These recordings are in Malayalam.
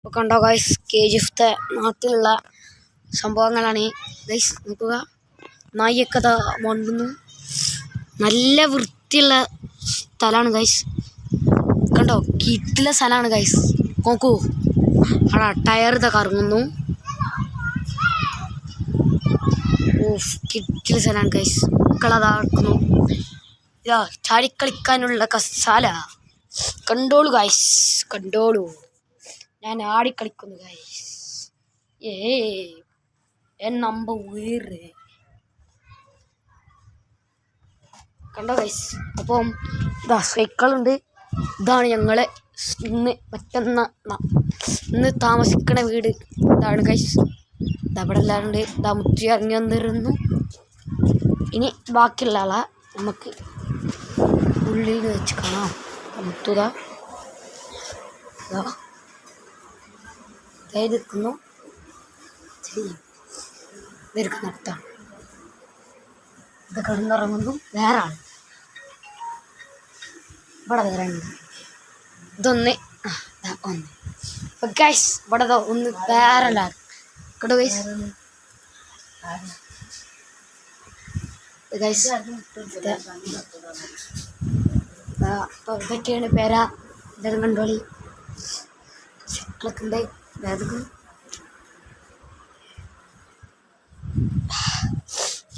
ഇപ്പോൾ കണ്ടോ ഗൈസ്, KGF നാട്ടിലുള്ള സംഭവങ്ങളാണ് ഗൈസ്. നോക്കുക, നായൊക്കെ മണ്ടുന്നു. നല്ല വൃത്തിയുള്ള സ്ഥലമാണ് ഗൈസ്. കണ്ടോ, കിട്ടില്ല സ്ഥലമാണ് ഗൈസ്. നോക്കൂ, അവിടെ ടയർ കറങ്ങുന്നു. കിട്ടില്ല സ്ഥലമാണ് ഗൈസ്. മക്കളതാക്കുന്നു. ഇതാ ചാടിക്കളിക്കാനുള്ള കസാല. കണ്ടോളൂ ഗൈസ്, കണ്ടോളൂ. ഞാൻ ആടിക്കളിക്കുന്നു ഗൈസ്. നമ്പ ഉയര് കണ്ടോ ഗൈസ്. അപ്പം ഇതാ സൈക്കിളുണ്ട്. ഇതാണ് ഞങ്ങള് ഇന്ന് താമസിക്കണ വീട്. ഇതാണ് ഗൈസ്. ഇതവിടെ എല്ലാവരും ഉണ്ട്. ഇതാ മുത്തി ഇറങ്ങി വന്നിരുന്നു. ഇനി ബാക്കിയുള്ള ആളെ നമുക്ക് ഉള്ളിൽ വെച്ച് കാണാം. മുത്തുതാ നിൽക്കുന്നു. അടുത്താണ് ഇത് കിടന്നിറങ്ങുന്നു. വേറെ ആൾ ഇവിടെ വേറെ ഉണ്ട്. ഇതൊന്ന് ഒന്ന് ഗൈസ്. ഇവിടെ ഒന്ന് വേറെ ആൾ കേട്ടോ ഗൈസ്. ഗൈസ് അപ്പോൾ ഇതൊക്കെയാണ് പേര. ഇതെല്ലാം കണ്ടോളി. സൈക്കിളൊക്കെ ഉണ്ട്.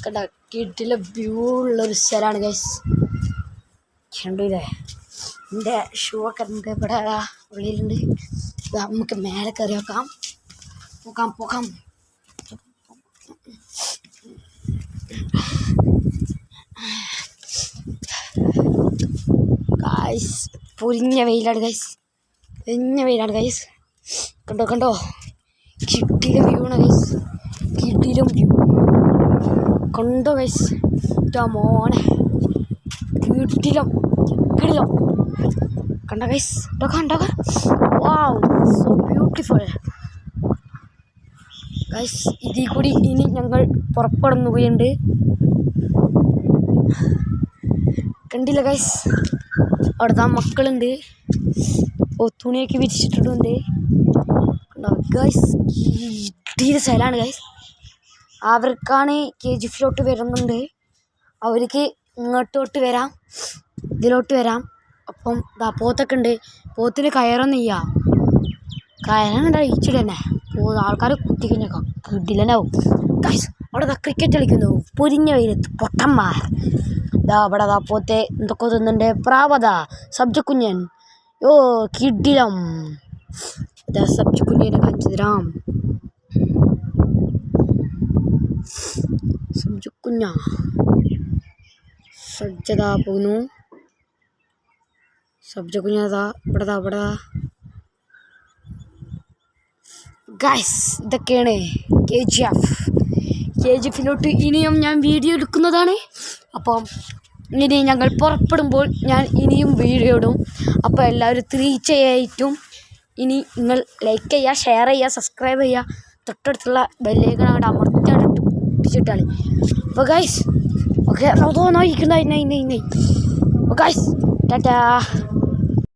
കണ്ട കിട്ടിലെ വ്യൂ ഉള്ളൊരു സ്ഥലമാണ് ഗൈസ്. കണ്ടില്ലേ, എൻ്റെ ഷൂ ഒക്കെ ഉണ്ട്. ഇവിടെ ഉള്ളിലുണ്ട്. നമുക്ക് മേലെ കയറി പോകാം. ഗൈസ് പൊരിഞ്ഞ വെയിലാണ് ഗൈസ്. കണ്ടോ കിട്ടിലെ വ്യൂ ആണ് ഗൈസ്. കിട്ടിലും വ്യൂ കണ്ടോ ഗൈസ്. മോനെ കിട്ടിലും കണ്ടോ ഗൈസ്. വാവ്, സോ ബ്യൂട്ടിഫുൾ ഗൈസ്. ഇതിൽ കൂടി ഇനി ഞങ്ങൾ പുറപ്പെടുന്നുകയുണ്ട്. കണ്ടില്ല ഗൈസ്, അവിടുത്തെ മക്കളുണ്ട്. തുണിയൊക്കെ വിരിച്ചിട്ടുണ്ട് ഗൈസ്. കിട്ടിയ സ്ഥലമാണ് ഗൈസ്. അവർക്കാണ് KGF വരുന്നുണ്ട്. അവർക്ക് ഇങ്ങോട്ടോട്ട് വരാം, ഇതിലോട്ട് വരാം. അപ്പം പോത്തൊക്കെ ഉണ്ട്. പോത്തിന് കയറൊന്നും ഇല്ല. കയറാൻ അഴിച്ചിട്ട് തന്നെ ആൾക്കാർ കുത്തിക്കഴിഞ്ഞേക്കാം. കിട്ടില്ലെന്നാവും ഗൈസ്. അവിടെ ക്രിക്കറ്റ് കളിക്കുന്നു. പൊരിഞ്ഞ വെയിലത്ത് പൊട്ടന്മാർ. അവിടെ പോത്തെ എന്തൊക്കെ തിന്നുണ്ട്. പ്രാവത സബ്ജക്കുഞ്ഞൻ. കിടിലം. സബ്ജക്കുഞ്ഞിനെ കാണിച്ചു തരാം. സബ്ജക്കുഞ്ഞ സജ്ജതാ പോകുന്നു. സബ്ജക്കുഞ്ഞതാ ഇവിടെ ഗൈസ്. ഇതൊക്കെയാണ് KGF ഇനിയും ഞാൻ വീഡിയോ എടുക്കുന്നതാണ്. അപ്പം ഇനി ഞങ്ങൾ പുറപ്പെടുമ്പോൾ ഞാൻ ഇനിയും വീഡിയോ ഇടും. അപ്പോൾ എല്ലാവരും തീർച്ചയായിട്ടും ഇനി നിങ്ങൾ ലൈക്ക് ചെയ്യുക, ഷെയർ ചെയ്യുക, സബ്സ്ക്രൈബ് ചെയ്യുക. തൊട്ടടുത്തുള്ള ബെല്ലേക്കൺ അങ്ങോട്ട് അമർത്തിച്ചിട്ടാണ്. അപ്പോൾ ഗൈസ് ഓക്കെ, നോയിക്കുണ്ടായി ഗൈസ്. ടാറ്റാ.